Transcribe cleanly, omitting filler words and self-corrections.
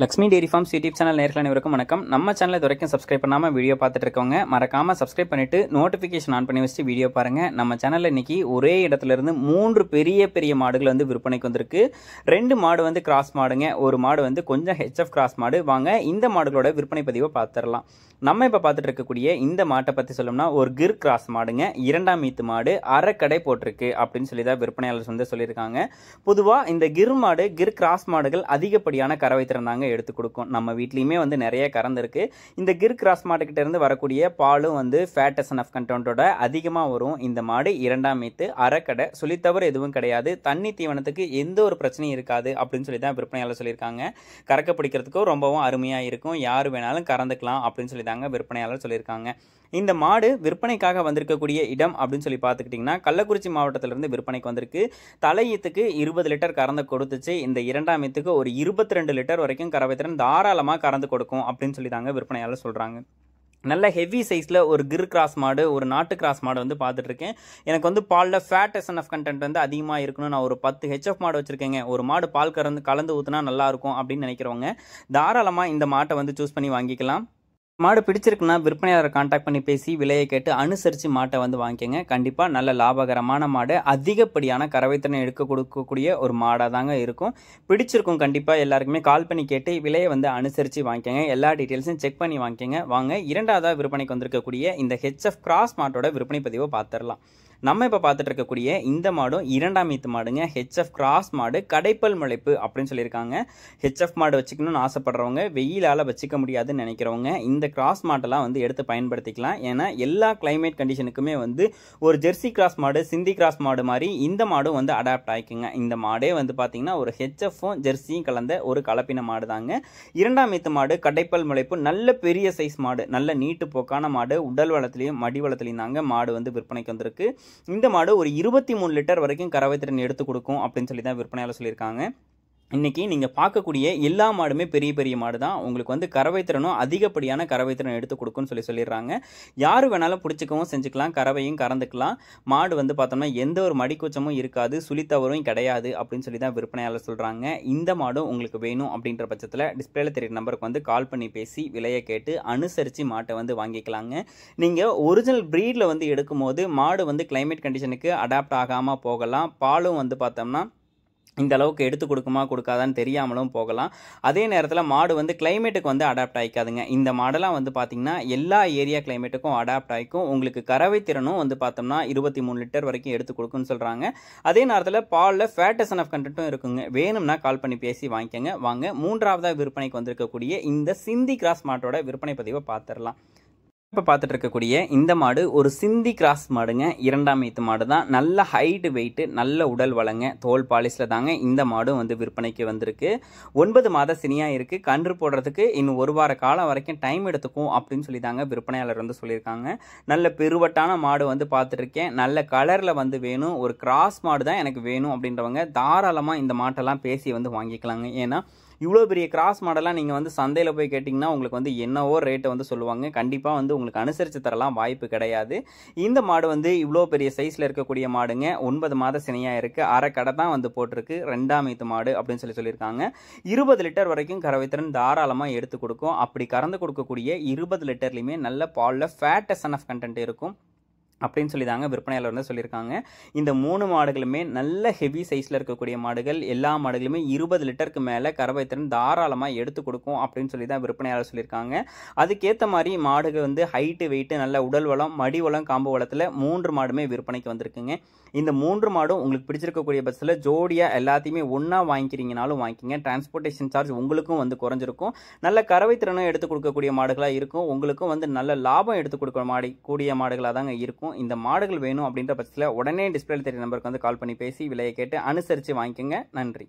Lakshmi dairy farms YouTube channel நேயர்கள் அனைவருக்கும் வணக்கம். நம்ம சேனல் இது வரைக்கும் சப்ஸ்கிரைப் பண்ணாமல் வீடியோ பார்த்துட்டு இருக்கவங்க மறக்காமல் சப்ஸ்கிரைப் பண்ணிட்டு நோட்டிஃபிகேஷன் ஆன் பண்ணி வச்சுட்டு வீடியோ பாருங்கள். நம்ம சேனலில் இன்னைக்கு ஒரே இடத்துல இருந்து 3 பெரிய மாடுகள் வந்து விற்பனைக்கு வந்திருக்கு. 2 மாடு வந்து கிராஸ் மாடுங்க, ஒரு மாடு வந்து கொஞ்சம் ஹெச்எஃப் கிராஸ் மாடு. வாங்க இந்த மாடுகளோட விற்பனை பதிவை பார்த்துடலாம். நம்ம இப்போ பார்த்துட்டு இருக்கக்கூடிய இந்த மாட்டை பற்றி சொல்லணும்னா ஒரு கிர் கிராஸ் மாடுங்க, 2ஆம் ஈத்து மாடு, அரைக்கடை போட்டிருக்கு அப்படின்னு சொல்லி தான் விற்பனையாளர் வந்து சொல்லியிருக்காங்க. பொதுவாக இந்த கிர் மாடு கிர் கிராஸ் மாடுகள் அதிகப்படியான கறவை திறந்தாங்க எடுத்து கொடுக்கும். நம்ம வீட்லயுமே வந்து நிறைய கறந்துருக்கு. இந்த கிர் கிராஸ் மாட்டுக்கிட்ட இருந்து வரக்கூடிய பாலும் வந்து ஃபேட் எஸ்என்எஃப் கண்டென்ட்டோட அதிகமாக வரும். இந்த மாடு 2ஆம் ஈத்து, அரைக்கடை, சொல்லித்தவறு எதுவும் கிடையாது. தண்ணி தீவனத்துக்கு எந்த ஒரு பிரச்சனையும் இருக்காது அப்படின்னு சொல்லி தான் விற்பனையாளர் சொல்லியிருக்காங்க. கறக்க பிடிக்கிறதுக்கும் ரொம்பவும் அருமையாக இருக்கும், யார் வேணாலும் கறந்துக்கலாம் அப்படின்னு சொல்லி தாங்க விற்பனையாளர் சொல்லியிருக்காங்க. இந்த மாடு விற்பனைக்காக வந்திருக்கக்கூடிய இடம் அப்படின்னு சொல்லி பார்த்துக்கிட்டிங்கன்னா கள்ளக்குறிச்சி மாவட்டத்திலிருந்து விற்பனைக்கு வந்திருக்கு. தலையீத்துக்கு 20 லிட்டர் கறந்து கொடுத்துச்சு. இந்த 2ஆம் ஈத்துக்கு ஒரு 22 லிட்டர் வரைக்கும் கறவை திறன் தாராளமாக கறந்து கொடுக்கும் அப்படின்னு சொல்லி தாங்க விற்பனையாளர் சொல்கிறாங்க. நல்ல ஹெவி சைஸில் ஒரு கிர் கிராஸ் மாடு, ஒரு நாட்டு கிராஸ் மாடு வந்து பார்த்துட்டு இருக்கேன். எனக்கு வந்து பாலில் ஃபேட் எஸ்என்எஃப் கண்டென்ட் வந்து அதிகமாக இருக்கணும், நான் ஒரு 10 ஹெச்எஃப் மாடு வச்சுருக்கேங்க, ஒரு மாடு பால் கலந்து ஊற்றினா நல்லாயிருக்கும் அப்படின்னு நினைக்கிறவங்க தாராளமாக இந்த மாட்டை வந்து சூஸ் பண்ணி வாங்கிக்கலாம். மாடு பிடிச்சிருக்குன்னா விற்பனையாளரை கான்டாக்ட் பண்ணி பேசி விலையை கேட்டு அனுசரித்து மாட்டை வந்து வாங்கிக்கங்க. கண்டிப்பாக நல்ல லாபகரமான மாடு, அதிகப்படியான கறவைத்திறனை எடுக்க கொடுக்கக்கூடிய ஒரு மாடாக தாங்க இருக்கும். பிடிச்சிருக்கும். கண்டிப்பாக எல்லாருக்குமே கால் பண்ணி கேட்டு விலையை வந்து அனுசரித்து வாங்கிக்கங்க. எல்லா டீட்டெயில்ஸும் செக் பண்ணி வாங்கிக்கங்க. வாங்க இரண்டாவதாக விற்பனைக்கு வந்திருக்கக்கூடிய இந்த ஹெச்எஃப் கிராஸ் மாட்டோட விற்பனை பதிவை பார்த்துடலாம். நம்ம இப்போ பார்த்துட்டு இருக்கக்கூடிய இந்த மாடும் 2ஆம் ஈத்து மாடுங்க, ஹெச்எஃப் கிராஸ் மாடு, கடைப்பல் முளைப்பு அப்படின்னு சொல்லியிருக்காங்க. ஹெச்எஃப் மாடு வச்சுக்கணும்னு ஆசைப்படுறவங்க, வெயிலால் வச்சுக்க முடியாதுன்னு நினைக்கிறவங்க இந்த கிராஸ் மாட்டெல்லாம் வந்து எடுத்து பயன்படுத்திக்கலாம். ஏன்னா எல்லா கிளைமேட் கண்டிஷனுக்குமே வந்து ஒரு ஜெர்சி கிராஸ் மாடு, சிந்தி கிராஸ் மாடு மாதிரி இந்த மாடும் வந்து அடாப்ட் ஆகிக்குங்க. இந்த மாடே வந்து பார்த்தீங்கன்னா ஒரு ஹெச்எஃப்பும் ஜெர்சியும் கலந்த ஒரு கலப்பின மாடு தாங்க. 2ஆம் ஈத்து மாடு, கடைப்பல் முளைப்பு, நல்ல பெரிய சைஸ் மாடு, நல்ல நீட்டு போக்கான மாடு, உடல் வளத்திலையும் மடி வளத்திலையும் தாங்க மாடு வந்து விற்பனைக்கு வந்திருக்கு. இந்த மாடு ஒரு 23 லிட்டர் வரைக்கும் கறவை திறன் எடுத்து கொடுக்கும் அப்படின்னு சொல்லி தான் விற்பனையாளர் சொல்லியிருக்காங்க. இன்றைக்கி நீங்கள் பார்க்கக்கூடிய எல்லா மாடுமே பெரிய மாடு தான். உங்களுக்கு வந்து கறவை திறனும் அதிகப்படியான கறவை திறன் எடுத்து கொடுக்குன்னு சொல்லிடுறாங்க. யார் வேணாலும் பிடிச்சிக்கவும் செஞ்சுக்கலாம், கறவையும் கறந்துக்கலாம். மாடு வந்து பார்த்தோம்னா எந்த ஒரு மடிக்கூச்சமும் இருக்காது, சுழித்தவறும் கிடையாது அப்படின்னு சொல்லி தான் விற்பனையாளர் சொல்கிறாங்க. இந்த மாடும் உங்களுக்கு வேணும் அப்படின்ற பட்சத்தில் டிஸ்பிளேல தெரியுற நம்பருக்கு வந்து கால் பண்ணி பேசி விலையை கேட்டு அனுசரித்து மாட்டை வந்து வாங்கிக்கலாங்க. நீங்கள் ஒரிஜினல் ப்ரீடில் வந்து எடுக்கும்போது மாடு வந்து கிளைமேட் கண்டிஷனுக்கு அடாப்ட் ஆகாமல் போகலாம். பாலும் வந்து பார்த்தோம்னா இந்த அளவுக்கு எடுத்து கொடுக்குமா கொடுக்காதான்னு தெரியாமலும் போகலாம். அதே நேரத்தில் மாடு வந்து கிளைமேட்டுக்கு வந்து அடாப்ட் ஆகிக்காதுங்க. இந்த மாடெல்லாம் வந்து பார்த்திங்கன்னா எல்லா ஏரியா கிளைமேட்டுக்கும் அடாப்ட் ஆகிக்கும். உங்களுக்கு கறவை திறனும் வந்து பார்த்தோம்னா 23 லிட்டர் வரைக்கும் எடுத்து கொடுக்குன்னு சொல்கிறாங்க. அதே நேரத்தில் பாலில் ஃபேட் எஸ்என்எஃப் கண்டென்ட்டும் இருக்குங்க. வேணும்னா கால் பண்ணி பேசி வாங்கிக்கோங்க. வாங்க மூன்றாவதாக விற்பனைக்கு வந்திருக்கக்கூடிய இந்த சிந்தி கிராஸ் மாட்டோட விற்பனை பதிவை பார்த்துடலாம். இப்போ பார்த்துட்டு இருக்கக்கூடிய இந்த மாடு ஒரு சிந்தி கிராஸ் மாடுங்க, 2ஆம் ஈத்து மாடு தான். நல்ல ஹைட் வெயிட்டு, நல்ல உடல் வளங்க, தோல் பாலிஸில் தாங்க இந்த மாடும் வந்து விற்பனைக்கு வந்திருக்கு. 9 மாத சினியாக இருக்குது. கன்று போடுறதுக்கு இன்னும் 1 வார காலம் வரைக்கும் டைம் எடுத்துக்கும் அப்படின்னு சொல்லி தாங்க விற்பனையாளர் வந்து சொல்லியிருக்காங்க. நல்ல பெருவட்டான மாடு வந்து பார்த்துருக்கேன், நல்ல கலரில் வந்து வேணும், ஒரு கிராஸ் மாடு தான் எனக்கு வேணும் அப்படின்றவங்க தாராளமாக இந்த மாட்டெல்லாம் பேசி வந்து வாங்கிக்கலாங்க. ஏன்னா இவ்வளோ பெரிய கிராஸ் மாடெல்லாம் நீங்கள் வந்து சந்தையில் போய் கேட்டிங்கன்னா உங்களுக்கு வந்து என்னவோ ரேட்டை வந்து சொல்லுவாங்க. கண்டிப்பாக வந்து உங்களுக்கு அனுசரித்து தரலாம் வாய்ப்பு கிடையாது. இந்த மாடு வந்து இவ்வளோ பெரிய சைஸில் இருக்கக்கூடிய மாடுங்க, 9 மாத சினையாக இருக்குது, அரைக்கடை தான் வந்து போட்டிருக்கு, 2ஆம் ஈத்து மாடு அப்படின்னு சொல்லியிருக்காங்க. 20 லிட்டர் வரைக்கும் கறவைத்திறன் தாராளமாக எடுத்து கொடுக்கும். அப்படி கறந்து கொடுக்கக்கூடிய 20 லிட்டர்லையுமே நல்ல பாலில் ஃபேட் எஸ்என்எஃப் கண்டென்ட் இருக்கும் அப்படின்னு சொல்லி தாங்க விற்பனையாளர் வந்து சொல்லியிருக்காங்க. இந்த 3 மாடுகளுமே நல்ல ஹெவி சைஸில் இருக்கக்கூடிய மாடுகள். எல்லா மாடுகளுமே 20 லிட்டருக்கு மேலே கறவை திறன் தாராளமாக எடுத்து கொடுக்கும் அப்படின்னு சொல்லி தான் விற்பனையாளர் சொல்லியிருக்காங்க. அதுக்கேற்ற மாதிரி மாடுகள் வந்து ஹைட்டு வெயிட்டு, நல்ல உடல் வளம், மடி வளம், காம்பு வளத்தில் 3 மாடுமே விற்பனைக்கு வந்திருக்குங்க. இந்த 3 மாடும் உங்களுக்கு பிடிச்சிருக்கக்கூடிய பட்சத்தில் ஜோடியாக எல்லாத்தையுமே ஒன்றா வாங்கிக்கிறீங்கனாலும் வாங்கிக்கிங்க. டிரான்ஸ்போர்ட்டேஷன் சார்ஜ் உங்களுக்கும் வந்து குறைஞ்சிருக்கும். நல்ல கறவை திறனும் எடுத்து கொடுக்கக்கூடிய மாடுகளாக இருக்கும். உங்களுக்கும் வந்து நல்ல லாபம் எடுத்து கொடுக்க கூடிய மாடுகளாக தாங்க இருக்கும். இந்த மாடுகள் வேணும் அப்படின்ற பட்சத்தில் உடனே டிஸ்பிளேல தெரியுற நம்பருக்கு வந்து கால் பண்ணி பேசி விலையை கேட்டு அனுசரித்து வாங்கிக்கோங்க. நன்றி.